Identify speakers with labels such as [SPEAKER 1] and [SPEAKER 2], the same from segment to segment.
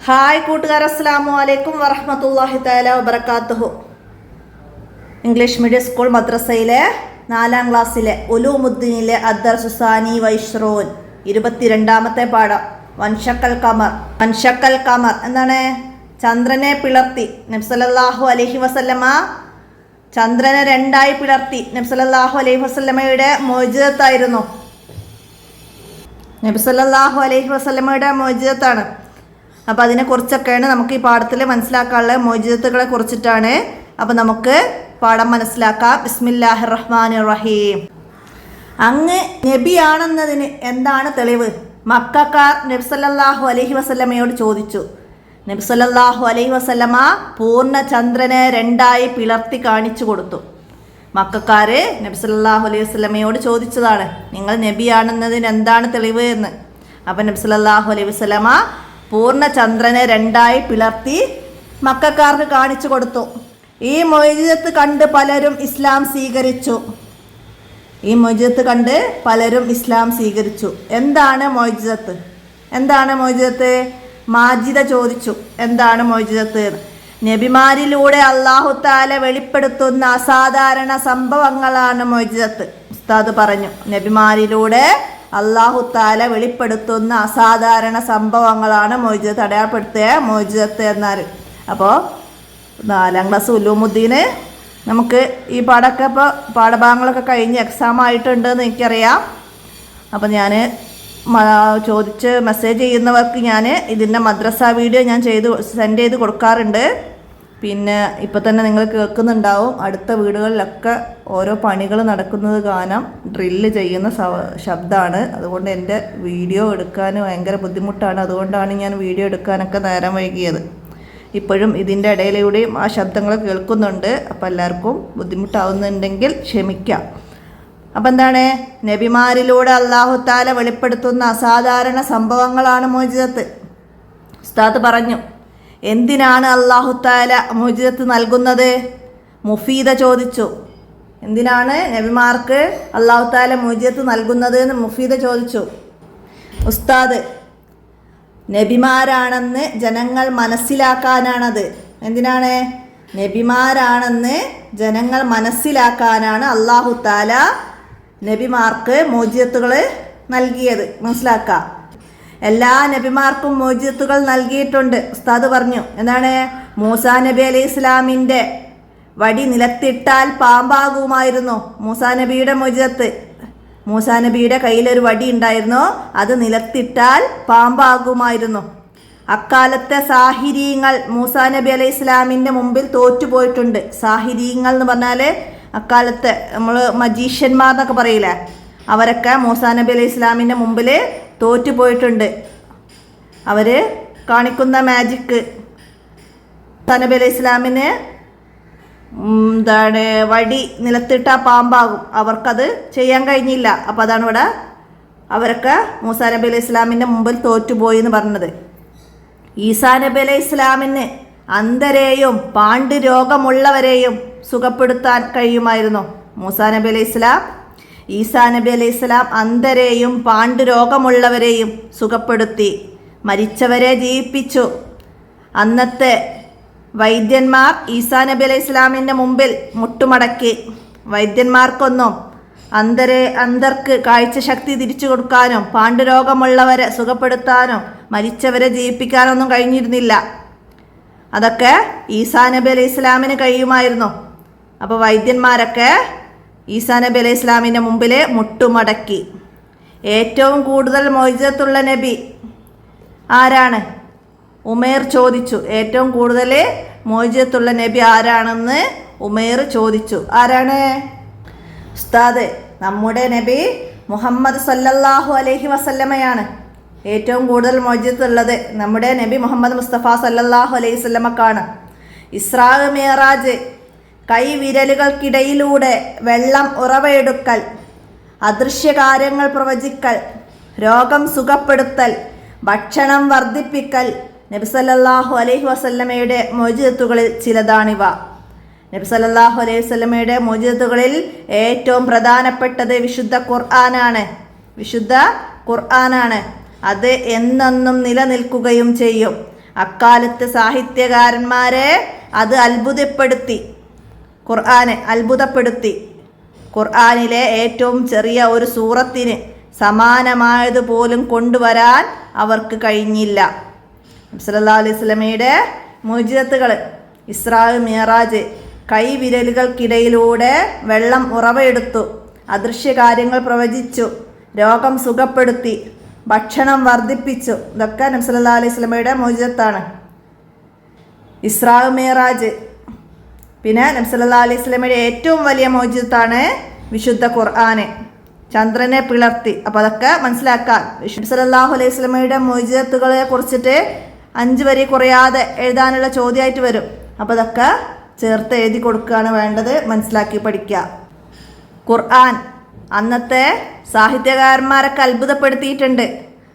[SPEAKER 1] Hi കൂട്ടുകാർ, അസ്സലാമു അലൈക്കും വറഹ്മത്തുള്ളാഹി തആല വബറകാതുഹു. ഇംഗ്ലീഷ് മീഡിയം സ്കൂൾ മദ്രസയിലെ 4ാം ക്ലാസ്സിലെ ഉലൂമുദ്ദീനിലെ അദ്ദർസുസാനി വൈശ്റൂൻ 22ാമത്തെ പാഠം വൻഷക്കൽ ഖമർ എന്താണ്? ചന്ദ്രനെ പിളർത്തി. നബി സല്ലല്ലാഹു അലൈഹി വസല്ലമ ചന്ദ്രനെ രണ്ടായി പിളർത്തി. നബി സല്ലല്ലാഹു അലൈഹി വസല്ലമയുടെ മുഅ്ജിസത്തായിരുന്നു. നബി സല്ലല്ലാഹു അലൈഹി വസല്ലമയുടെ മുഅ്ജിസത്താണ്. അപ്പോൾ അതിനെക്കുറിച്ചൊക്കെയാണ് നമുക്ക് ഈ പാഠത്തിൽ മനസ്സിലാക്കാനുള്ള മുഅ്ജിസത്തുകളെ കുറിച്ചിട്ടാണ്. അപ്പോൾ നമുക്ക് പാഠം മനസ്സിലാക്കാം. ബിസ്മില്ലാഹിർ റഹ്മാനിർ റഹീം. അങ്ങ് നബിയാണെന്നതിന് എന്താണ് തെളിവ്? മക്കക്കാർ നബി സല്ലല്ലാഹു അലൈഹി വസല്ലമയോട് ചോദിച്ചു. നബി സല്ലല്ലാഹു അലൈഹി വസല്ലമ പൂർണ്ണ ചന്ദ്രനെ രണ്ടായി പിളർത്തി കാണിച്ചു കൊടുത്തു. മക്കക്കാർ നബി സല്ലല്ലാഹു അലൈഹി വസല്ലമയോട് ചോദിച്ചതാണ്, നിങ്ങൾ നബിയാണെന്നതിന് എന്താണ് തെളിവ് എന്ന്. അപ്പം നബി സല്ലല്ലാഹു അലൈഹി വസല്ലമ പൂർണ്ണ ചന്ദ്രനെ രണ്ടായി പിളർത്തി മക്കക്കാർക്ക് കാണിച്ചു കൊടുത്തു. ഈ മുഅ്ജിസത്ത് കണ്ട് പലരും ഇസ്ലാം സ്വീകരിച്ചു. എന്താണ് മുഅ്ജിസത്ത്? മാജിദ ചോദിച്ചു, എന്താണ് മുഅ്ജിസത്ത്? നബിമാരിലൂടെ അല്ലാഹു തആല വെളിപ്പെടുത്തുന്ന അസാധാരണ സംഭവങ്ങളാണ് മുഅ്ജിസത്ത്. ഉസ്താദ് പറഞ്ഞു, നബിമാരിലൂടെ അല്ലാഹു തആല വെളിപ്പെടുത്തുന്ന അസാധാരണ സംഭവങ്ങളാണ് മുഅ്ജിസത്ത്, അടയാളപ്പെടുത്തിയ മുഅ്ജിസത്ത് എന്നാൽ. അപ്പോൾ 4ാം ക്ലാസ് ഉലൂമുദ്ദീന് നമുക്ക് ഈ പാഠമൊക്കെ ഇപ്പോൾ പാഠഭാഗങ്ങളൊക്കെ കഴിഞ്ഞ് എക്സാം ആയിട്ടുണ്ടെന്ന് എനിക്കറിയാം. അപ്പോൾ ഞാൻ ചോദിച്ച് മെസ്സേജ് ചെയ്യുന്നവർക്ക് ഞാൻ ഇതിൻ്റെ മദ്രസ വീഡിയോ ഞാൻ സെൻഡ് ചെയ്ത് കൊടുക്കാറുണ്ട്. പിന്നെ ഇപ്പോൾ തന്നെ നിങ്ങൾ കേൾക്കുന്നുണ്ടാവും, അടുത്ത വീടുകളിലൊക്കെ ഓരോ പണികൾ നടക്കുന്നത് കാണാം. ഡ്രില്ല് ചെയ്യുന്ന ശബ്ദമാണ്. അതുകൊണ്ട് എൻ്റെ വീഡിയോ എടുക്കാൻ ഭയങ്കര ബുദ്ധിമുട്ടാണ്. അതുകൊണ്ടാണ് ഞാൻ വീഡിയോ എടുക്കാനൊക്കെ നേരം വൈകിയത്. ഇപ്പോഴും ഇതിൻ്റെ ഇടയിലൂടെയും ആ ശബ്ദങ്ങൾ കേൾക്കുന്നുണ്ട്. അപ്പോൾ എല്ലാവർക്കും ബുദ്ധിമുട്ടാവുന്നുണ്ടെങ്കിൽ ക്ഷമിക്കാം. അപ്പം എന്താണ്? നബിമാരിലൂടെ അല്ലാഹു തആല വെളിപ്പെടുത്തുന്ന അസാധാരണ സംഭവങ്ങളാണ് മുഅ്ജിസത്ത്. ഉസ്താദ് പറഞ്ഞു, എന്തിനാണ് അല്ലാഹു തആല മുഅ്ജിസത്ത് നൽകുന്നത്? മുഫീദ ചോദിച്ചു, എന്തിനാണ് നബിമാർക്ക് അല്ലാഹു തആല മുഅ്ജിസത്ത് നൽകുന്നത് എന്ന് മുഫീദ ചോദിച്ചു. ഉസ്താദ്, നബിമാരാണെന്ന് ജനങ്ങൾ മനസ്സിലാക്കാനാണത്. എന്തിനാണ്? നബിമാരാണെന്ന് ജനങ്ങൾ മനസ്സിലാക്കാനാണ് അല്ലാഹു തആല നബിമാർക്ക് മുഅ്ജിസത്തുകൾ നൽകിയത്. മനസ്സിലാക്കാം. എല്ലാ നബിമാർക്കും മുഅ്ജിസത്തുകൾ നൽകിയിട്ടുണ്ട്. ഉസ്താദ് പറഞ്ഞു, എന്താണ്? മൂസാ നബി അലൈഹി ഇസ്ലാമിൻ്റെ വടി നിലത്തിട്ടാൽ പാമ്പാകുമായിരുന്നു. മൂസാ നബിയുടെ മുഅ്ജിസത്ത്. മൂസാ നബിയുടെ കയ്യിലൊരു വടി ഉണ്ടായിരുന്നു, അത് നിലത്തിട്ടാൽ പാമ്പാകുമായിരുന്നു. അക്കാലത്തെ സാഹിരീങ്ങൾ മൂസാ നബി അലൈഹി ഇസ്ലാമിൻ്റെ മുമ്പിൽ തോറ്റുപോയിട്ടുണ്ട്. സാഹിരീങ്ങൾ എന്ന് പറഞ്ഞാൽ അക്കാലത്തെ നമ്മൾ മജീഷ്യന്മാർ എന്നൊക്കെ പറയില്ലേ, അവരൊക്കെ മൂസാ നബി അലൈഹി ഇസ്ലാമിൻ്റെ മുമ്പിൽ തോറ്റുപോയിട്ടുണ്ട്. അവർ കാണിക്കുന്ന മാജിക്ക്. മൂസാ നബി അലൈഹി ഇസ്ലാമിന് വടി നിലത്തിട്ട പാമ്പാകും, അവർക്കത് ചെയ്യാൻ കഴിഞ്ഞില്ല. അപ്പോൾ അതാണ് ഇവിടെ അവരൊക്കെ മൂസാ നബി അലൈഹി ഇസ്ലാമിൻ്റെ മുമ്പിൽ തോറ്റുപോയി എന്ന് പറഞ്ഞത്. ഈസാ നബി അലൈഹി ഇസ്ലാമിന് അന്ധരെയും പാണ്ഡുരോഗമുള്ളവരെയും സുഖപ്പെടുത്താൻ കഴിയുമായിരുന്നു. മൂസാ നബി അലൈഹി ഇസ്ലാം, ഈസാ നബി അലൈഹി ഇസ്ലാം അന്ധരെയും പാണ്ഡുരോഗമുള്ളവരെയും സുഖപ്പെടുത്തി, മരിച്ചവരെ ജീവിപ്പിച്ചു. അന്നത്തെ വൈദ്യന്മാർ ഈസാ നബി അലൈഹി ഇസ്ലാമിൻ്റെ മുമ്പിൽ മുട്ടുമടക്കി. വൈദ്യന്മാർക്കൊന്നും അന്ധർക്ക് കാഴ്ച ശക്തി തിരിച്ചു കൊടുക്കാനും പാണ്ഡുരോഗമുള്ളവരെ സുഖപ്പെടുത്താനും മരിച്ചവരെ ജീവിപ്പിക്കാനൊന്നും കഴിഞ്ഞിരുന്നില്ല. അതൊക്കെ ഈസാ നബി അലൈഹി ഇസ്ലാമിന് കഴിയുമായിരുന്നു. അപ്പോൾ വൈദ്യന്മാരൊക്കെ ഈസാ നബി അലൈഹി ഇസ്ലാമിൻ്റെ മുമ്പിൽ മുട്ടുമടക്കി. ഏറ്റവും കൂടുതൽ മുഅ്ജിസത്തുള്ള നബി ആരാണ്? ഉമേർ ചോദിച്ചു. ഏറ്റവും കൂടുതൽ മുഅ്ജിസത്തുള്ള നബി ആരാണെന്ന് ഉമേർ ചോദിച്ചു. ആരാണ്? ഉസ്താദ്, നമ്മുടെ നബി മുഹമ്മദ് സല്ലല്ലാഹു അലൈഹി വസല്ലമയാണ്. ഏറ്റവും കൂടുതൽ മുഅ്ജിസത്ത് ഉള്ളത് നമ്മുടെ നബി മുഹമ്മദ് മുസ്തഫ സല്ലല്ലാഹു അലൈഹി വസല്ലമക്കാണ്. ഇസ്രാ മിഅ്റാജ്, കൈവിരലുകൾക്കിടയിലൂടെ വെള്ളം ഉറവയെടുക്കൽ, അദൃശ്യകാര്യങ്ങൾ പ്രവചിക്കൽ, രോഗം സുഖപ്പെടുത്തൽ, ഭക്ഷണം വർദ്ധിപ്പിക്കൽ നബി സല്ലല്ലാഹു അലൈഹി വസല്ലമയുടെ മുഅ്ജിസത്തുകളിൽ ചിലതാണിവ. നബി സല്ലല്ലാഹു അലൈഹി വസല്ലമയുടെ മുഅ്ജിസത്തുകളിൽ ഏറ്റവും പ്രധാനപ്പെട്ടത് വിശുദ്ധ ഖുർആനാണ്. അത് എന്നെന്നും നിലനിൽക്കുകയും ചെയ്യും. അക്കാലത്ത് സാഹിത്യകാരന്മാരെ അത് അത്ഭുതപ്പെടുത്തി. ഖുർആനിലെ ഏറ്റവും ചെറിയ ഒരു സൂറത്തിന് സമാനമായതുപോലും കൊണ്ടുവരാൻ അവർക്ക് കഴിഞ്ഞില്ല. നബി സല്ലല്ലാഹു അലൈഹി വസല്ലമയുടെ മുഅ്ജിസത്തുകൾ, ഇസ്രാ മിഅ്റാജ്, കൈവിരലുകൾക്കിടയിലൂടെ വെള്ളം ഉറവയെടുത്തു, അദൃശ്യ കാര്യങ്ങൾ പ്രവചിച്ചു, രോഗം സുഖപ്പെടുത്തി, ഭക്ഷണം വർദ്ധിപ്പിച്ചു. ഇതൊക്കെ നബി സല്ലല്ലാഹു അലൈഹി വസല്ലമയുടെ മുഅ്ജിസത്താണ്. ഇസ്രാ മിഅ്റാജ്. പിന്നെ നബി സല്ലല്ലാഹു അലൈഹി വസല്ലമയുടെ ഏറ്റവും വലിയ മുഅ്ജിസത്താണ് വിശുദ്ധ ഖുർആന്. ചന്ദ്രനെ പിളർത്തി. അപ്പോൾ അതൊക്കെ മനസ്സിലാക്കാൻ നബി സല്ലല്ലാഹു അലൈഹി വസല്ലമയുടെ മുഅ്ജിസത്തുകളെ കുറിച്ചിട്ട് 5 വരി കുറയാതെ എഴുതാനുള്ള ചോദ്യമായിട്ട് വരും. അപ്പോൾ അതൊക്കെ ചേർത്ത് എഴുതി കൊടുക്കുകയാണ് വേണ്ടത്. മനസ്സിലാക്കി പഠിക്കുക. ഖുർആൻ അന്നത്തെ സാഹിത്യകാരന്മാരൊക്കെ അത്ഭുതപ്പെടുത്തിയിട്ടുണ്ട്.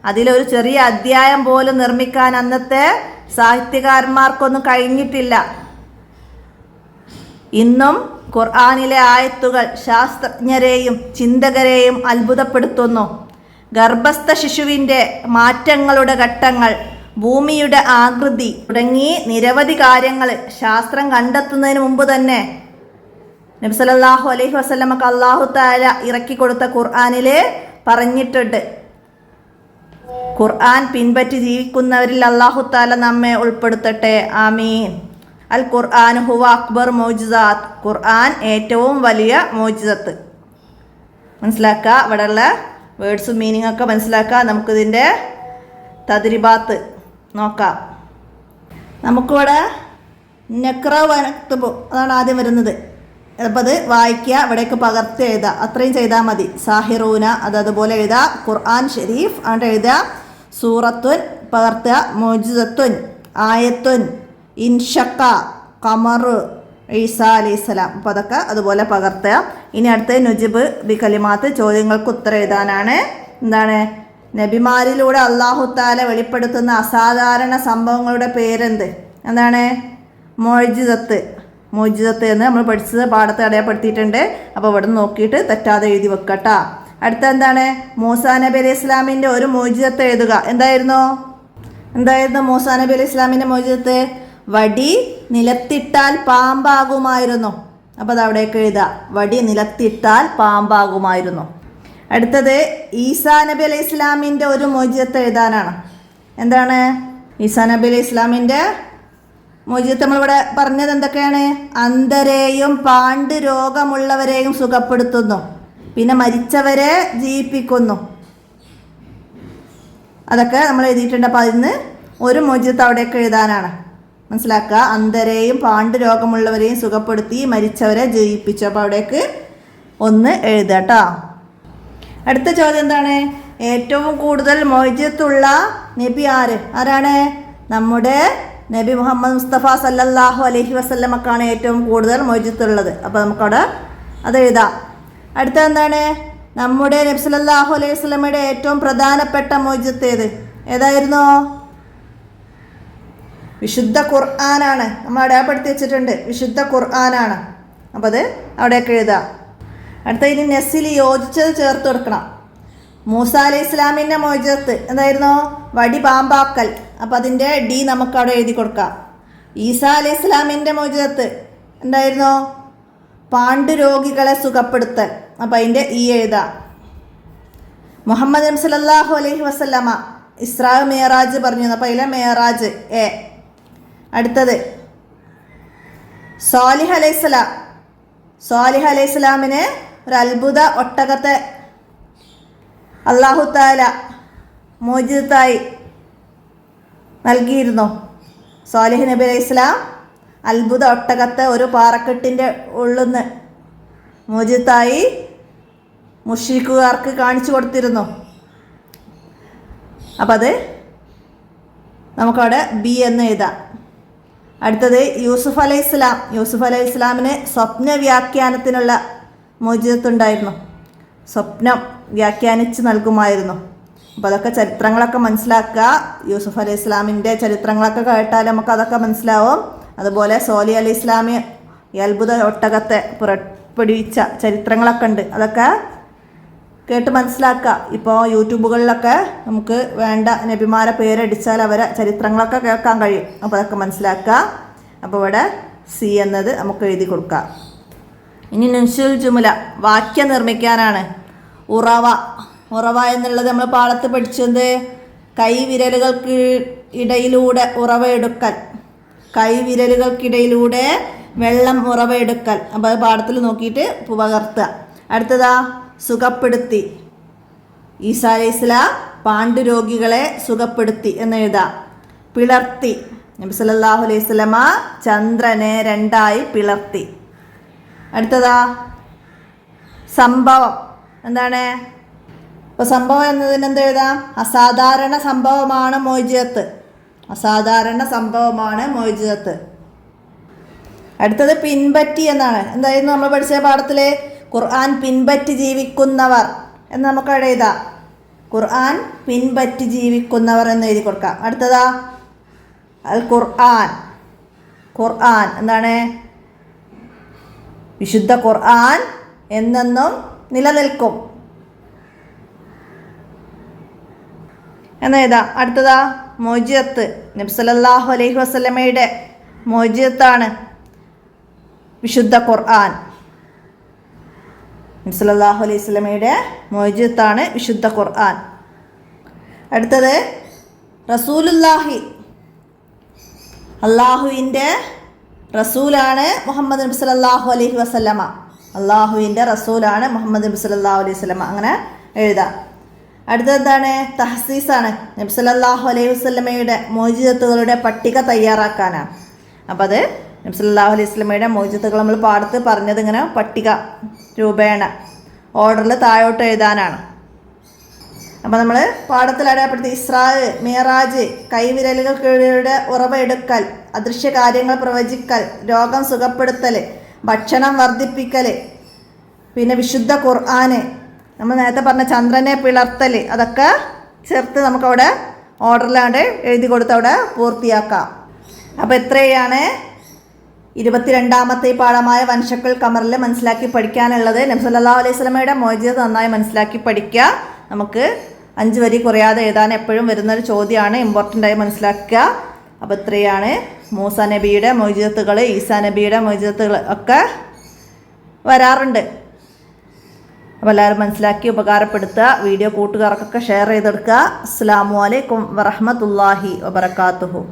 [SPEAKER 1] അതിലൊരു ചെറിയ അധ്യായം പോലും നിർമ്മിക്കാൻ അന്നത്തെ സാഹിത്യകാരന്മാർക്കൊന്നും കഴിഞ്ഞിട്ടില്ല. ഇന്നും ഖുർആനിലെ ആയത്തുകൾ ശാസ്ത്രജ്ഞരെയും ചിന്തകരെയും അത്ഭുതപ്പെടുത്തുന്നു. ഗർഭസ്ഥ ശിശുവിൻ്റെ മാറ്റങ്ങളുടെ ഘട്ടങ്ങൾ, ഭൂമിയുടെ ആകൃതി തുടങ്ങി നിരവധി കാര്യങ്ങൾ ശാസ്ത്രം കണ്ടെത്തുന്നതിന് മുമ്പ് തന്നെ നബി സല്ലല്ലാഹു അലൈഹി വസല്ലമക്ക് അല്ലാഹു തആല ഇറക്കി കൊടുത്ത ഖുർആനിൽ പറഞ്ഞിട്ടുണ്ട്. ഖുർആൻ പിൻപറ്റി ജീവിക്കുന്നവരിൽ അല്ലാഹു തആല നമ്മെ ഉൾപ്പെടുത്തട്ടെ. ആമീൻ. അൽ ഖുർആൻ ഹുവ അക്ബർ മുഅ്ജിസാത്ത്. ഖുർആൻ ഏറ്റവും വലിയ മുഅ്ജിസത്ത്. മനസ്സിലാക്കുക. ഇവിടെയുള്ള വേർഡ്സും മീനിങ് ഒക്കെ മനസ്സിലാക്കുക. നമുക്കിതിൻ്റെ തദ്രിബാത്ത് നോക്കാം. നമുക്കിവിടെ നക്റ വനക്തുബു അതാണ് ആദ്യം വരുന്നത്. അപ്പോൾ അത് വായിക്കുക, ഇവിടേക്ക് പകർത്തി എഴുതുക. അത്രയും ചെയ്താൽ മതി. സാഹിറൂന അതുപോലെ എഴുതുക. ഖുർആൻ ഷരീഫ് അവിടെ എഴുതുക. സൂറത്തുൻ പകർത്തുക. മുഅ്ജിസത്തുൻ, ആയത്തുൻ, ഇൻഷക്ക, ഖമറു, ഈസാ അലൈഹിസ്സലാം. അപ്പോൾ അതൊക്കെ അതുപോലെ പകർത്തുക. ഇനി അടുത്ത നുജിബ് ബി കലിമാത്ത്, ചോദ്യങ്ങൾക്ക് ഉത്തരം എഴുതാനാണ്. എന്താണ്? നബിമാരിലൂടെ അല്ലാഹു തആല വെളിപ്പെടുത്തുന്ന അസാധാരണ സംഭവങ്ങളുടെ പേരെന്ത്? എന്താണ്? മുഅ്ജിസത്ത്. മുഅ്ജിസത്ത് എന്ന് നമ്മൾ പഠിച്ചത് പാഠത്തെ അടയാളപ്പെടുത്തിയിട്ടുണ്ട്. അപ്പോൾ ഇവിടെ നോക്കിയിട്ട് തെറ്റാതെ എഴുതി വെക്കട്ടാ. അടുത്ത എന്താണ്? മൂസാ നബി അലൈഹി ഇസ്ലാമിൻ്റെ ഒരു മുഅ്ജിസത്ത് എഴുതുക. എന്തായിരുന്നു മൂസാ നബി അലൈഹി ഇസ്ലാമിൻ്റെ മുഅ്ജിസത്ത്? വടി നിലത്തിട്ടാൽ പാമ്പാകുമായിരുന്നു. അപ്പോൾ അത് അവിടേക്ക് എഴുതുക. വടി നിലത്തിട്ടാൽ പാമ്പാകുമായിരുന്നു. അടുത്തത് ഈസാ നബി അലൈഹി ഇസ്ലാമിൻ്റെ ഒരു മുഅ്ജിസത്ത് എഴുതാനാണ്. എന്താണ് ഈസാ നബി അലൈഹി ഇസ്ലാമിൻ്റെ മുഅ്ജിസത്ത്? നമ്മളിവിടെ പറഞ്ഞത് എന്തൊക്കെയാണ്? അന്ധരെയും പാണ്ട് രോഗമുള്ളവരെയും സുഖപ്പെടുത്തുന്നു, പിന്നെ മരിച്ചവരെ ജീവിപ്പിക്കുന്നു. അതൊക്കെ നമ്മൾ എഴുതിയിട്ടുണ്ട്. അപ്പോൾ അതിന് ഒരു മുഅ്ജിസത്ത് അവിടേക്ക് എഴുതാനാണ്. മനസ്സിലാക്കുക. അന്ധരെയും പാണ്ട് രോഗമുള്ളവരെയും സുഖപ്പെടുത്തി മരിച്ചവരെ ജീവിപ്പിച്ചു. അപ്പോൾ അവിടേക്ക് ഒന്ന് എഴുതുക കേട്ടോ. അടുത്ത ചോദ്യം എന്താണ്? ഏറ്റവും കൂടുതൽ മുഅ്ജിസത്തുള്ള നബി ആരാണ്? നമ്മുടെ നബി മുഹമ്മദ് മുസ്തഫ സല്ലല്ലാഹു അലൈഹി വസല്ലമക്കാണ് ഏറ്റവും കൂടുതൽ മുഅ്ജിസത്തുള്ളത്. അപ്പോൾ നമുക്കവിടെ അത് എഴുതാം. അടുത്ത എന്താണ്? നമ്മുടെ നബി സല്ലല്ലാഹു അലൈഹി വസല്ലമയുടെ ഏറ്റവും പ്രധാനപ്പെട്ട മുഅ്ജിസത്ത് ഏതായിരുന്നു? വിശുദ്ധ ഖുർആനാണ്. നമ്മൾ അടയാളപ്പെടുത്തി വെച്ചിട്ടുണ്ട്. വിശുദ്ധ ഖുർആനാണ്. അപ്പോൾ അത് അവിടെയൊക്കെ എഴുതുക. അടുത്ത ഇനി നെസ്സിൽ യോജിച്ചത് ചേർത്ത് കൊടുക്കണം. മൂസാ അലൈഹി ഇസ്ലാമിൻ്റെ മുഅ്ജിസത്ത് എന്തായിരുന്നു? വടി പാമ്പാക്കൽ. അപ്പോൾ അതിൻ്റെ ഡി നമുക്ക് അവിടെ എഴുതി കൊടുക്കാം. ഈസാ അലൈഹി ഇസ്ലാമിൻ്റെ മുഅ്ജിസത്ത് എന്തായിരുന്നു? പാണ്ട് രോഗികളെ സുഖപ്പെടുത്തൽ. അപ്പോൾ അതിൻ്റെ ഇ എഴുതാം. മുഹമ്മദ് നബി സല്ലല്ലാഹു അലൈഹി വസല്ലമ ഇസ്രാ മിഅ്റാജ് പറഞ്ഞു. അപ്പോൾ അതിലെ മിഅ്റാജ് എ. അടുത്തത് സ്വാലിഹ് അലൈഹിസ്സലാം. സ്വാലിഹ് അലൈഹിസ്സലാമിന് ഒരു അത്ഭുത ഒട്ടകത്തെ അല്ലാഹു തആല മുഅ്ജിസത്തായി നൽകിയിരുന്നു. സ്വാലിഹ് നബി അലൈഹി ഇസ്ലാം അത്ഭുത ഒട്ടകത്തെ ഒരു പാറക്കെട്ടിൻ്റെ ഉള്ളിൽ നിന്ന് മുഅ്ജിസത്തായി മുശ്രിക്കുകാർക്ക് കാണിച്ചു കൊടുത്തിരുന്നു. അപ്പം അത് നമുക്കവിടെ ബി എന്ന് എഴുതാം. അടുത്തത് യൂസുഫ് അലൈഹി ഇസ്ലാം. യൂസുഫ് അലൈഹി ഇസ്ലാമിന് സ്വപ്ന വ്യാഖ്യാനത്തിനുള്ള മുഅ്ജിസത്ത് ഉണ്ടായിരുന്നു. സ്വപ്നം വ്യാഖ്യാനിച്ച് നൽകുമായിരുന്നു. അപ്പോൾ അതൊക്കെ ചരിത്രങ്ങളൊക്കെ മനസ്സിലാക്കുക. യൂസുഫ് അലൈഹി ഇസ്ലാമിൻ്റെ ചരിത്രങ്ങളൊക്കെ കേട്ടാൽ നമുക്ക് അതൊക്കെ മനസ്സിലാവും. അതുപോലെ സോലി അലൈഹി ഇസ്ലാമി ഈ അത്ഭുത ഒട്ടകത്തെ പുറപ്പെടുവിച്ച ചരിത്രങ്ങളൊക്കെ ഉണ്ട്. അതൊക്കെ കേട്ട് മനസ്സിലാക്കുക. ഇപ്പോൾ യൂട്യൂബുകളിലൊക്കെ നമുക്ക് വേണ്ട നബിമാരെ പേരടിച്ചാൽ അവരെ ചരിത്രങ്ങളൊക്കെ കേൾക്കാൻ കഴിയും. അപ്പോൾ അതൊക്കെ മനസ്സിലാക്കുക. അപ്പോൾ ഇവിടെ സി എന്നത് നമുക്ക് എഴുതി കൊടുക്കാം. ഇനി നുൻസുൽ ജുമുല വാക്യം നിർമ്മിക്കാനാണ്. ഉറവ എന്നുള്ളത് നമ്മൾ പാഠത്ത് പഠിച്ചത് കൈവിരലുകൾക്ക് ഇടയിലൂടെ ഉറവയെടുക്കൽ, കൈവിരലുകൾക്കിടയിലൂടെ വെള്ളം ഉറവയെടുക്കൽ. അപ്പോൾ അത് പാഠത്തിൽ നോക്കിയിട്ട് പകർത്തുക. അടുത്തതാ സുഖപ്പെടുത്തി. ഈസാ അലൈഹിസ്സലാം പാണ്ഡുരോഗികളെ സുഖപ്പെടുത്തി എന്ന് എഴുതാം. പിളർത്തി. നബി സല്ലല്ലാഹു അലൈഹി വസല്ലമ ചന്ദ്രനെ രണ്ടായി പിളർത്തി. അടുത്തതാ സംഭവം. എന്താണ്? ഇപ്പോൾ സംഭവം എന്നതിന് എന്ത് എഴുതാം? അസാധാരണ സംഭവമാണ് മോചിതത്ത്. അസാധാരണ സംഭവമാണ് മോചിതത്ത്. അടുത്തത് പിൻപറ്റി എന്നാണ്. എന്തായിരുന്നു നമ്മൾ പഠിച്ച പാഠത്തിലെ ഖുർആൻ പിൻപറ്റി ജീവിക്കുന്നവർ എന്ന് നമുക്ക് അവിടെ എഴുതാം. ഖുർആൻ പിൻപറ്റി ജീവിക്കുന്നവർ എന്ന് എഴുതി കൊടുക്കാം. അടുത്തതാ അൽ ഖുർആൻ. ഖുർആൻ എന്താണ്? വിശുദ്ധ ഖുർആൻ എന്നെന്നും നിലനിൽക്കും എന്ന് എഴുതാം. അടുത്തതാ മോചിതത്ത്. നബി സല്ലല്ലാഹു അലൈഹി വസല്ലമയുടെ മോചിതത്താണ് വിശുദ്ധ ഖുർആൻ. നബി സല്ലല്ലാഹു അലൈഹി വസല്ലമയുടെ മോചിതത്താണ് വിശുദ്ധ ഖുർആൻ. അടുത്തത് റസൂലുള്ളാഹി. അള്ളാഹുവിൻ്റെ റസൂലാണ് മുഹമ്മദ് നബി സല്ലല്ലാഹു അലൈഹി വസല്ലമ. അള്ളാഹുവിൻ്റെ റസൂലാണ് മുഹമ്മദ് നബി സല്ലല്ലാഹു അലൈഹി വസല്ലമ. അങ്ങനെ എഴുതാം. അടുത്തത് എന്താണ്? തഹ്സീസാണ്. നബി സല്ലല്ലാഹു അലൈഹി വസല്ലമയുടെ മോചിതത്തുകളുടെ പട്ടിക തയ്യാറാക്കാനാണ്. അപ്പോൾ അത് നബി സല്ലല്ലാഹു അലൈഹി വസല്ലമയുടെ മോചിതത്തുകൾ നമ്മൾ പാടത്ത് പറഞ്ഞത് ഇങ്ങനെ പട്ടിക രൂപേണ ഓർഡറിൽ താഴോട്ട് എഴുതാനാണ്. അപ്പോൾ നമ്മൾ പാഠത്തിൽ അടയാളപ്പെടുത്തി ഇസ്രാ, മിഅ്റാജ്, കൈവിരലുകൾക്കിടയിലൂടെ ഉറവയെടുക്കൽ, അദൃശ്യ കാര്യങ്ങൾ പ്രവചിക്കൽ, രോഗം സുഖപ്പെടുത്തൽ, ഭക്ഷണം വർദ്ധിപ്പിക്കൽ, പിന്നെ വിശുദ്ധ ഖുർആന്, നമ്മൾ നേരത്തെ പറഞ്ഞ ചന്ദ്രനെ പിളർത്തൽ, അതൊക്കെ ചേർത്ത് നമുക്കവിടെ ഓർഡറിലാണ്ട് എഴുതി കൊടുത്ത് അവിടെ പൂർത്തിയാക്കാം. അപ്പോൾ എത്രയാണ് 22ാമത്തെ പാഠമായ വൻഷക്കുൽ ഖമറിൽ മനസ്സിലാക്കി പഠിക്കാനുള്ളത്. നബി സല്ലല്ലാഹു അലൈഹി വസല്ലമയുടെ മോചിതത്ത് നന്നായി മനസ്സിലാക്കി പഠിക്കുക. നമുക്ക് 5 വരി കുറയാതെ എഴുതാൻ എപ്പോഴും വരുന്നൊരു ചോദ്യമാണ്, ഇമ്പോർട്ടൻ്റായി മനസ്സിലാക്കുക. അപ്പോൾ ഇത്രയാണ് മൂസാ നബിയുടെ മോചിതത്തുകൾ, ഈസാ നബിയുടെ മോചിതത്തുകൾ ഒക്കെ വരാറുണ്ട്. അപ്പോൾ എല്ലാവരും മനസ്സിലാക്കി ഉപകാരപ്പെടുത്തുക. വീഡിയോ കൂട്ടുകാർക്കൊക്കെ ഷെയർ ചെയ്തെടുക്കുക. അസ്സലാമു അലൈക്കും വറഹ്മത്തുള്ളാഹി വബറകാതുഹു.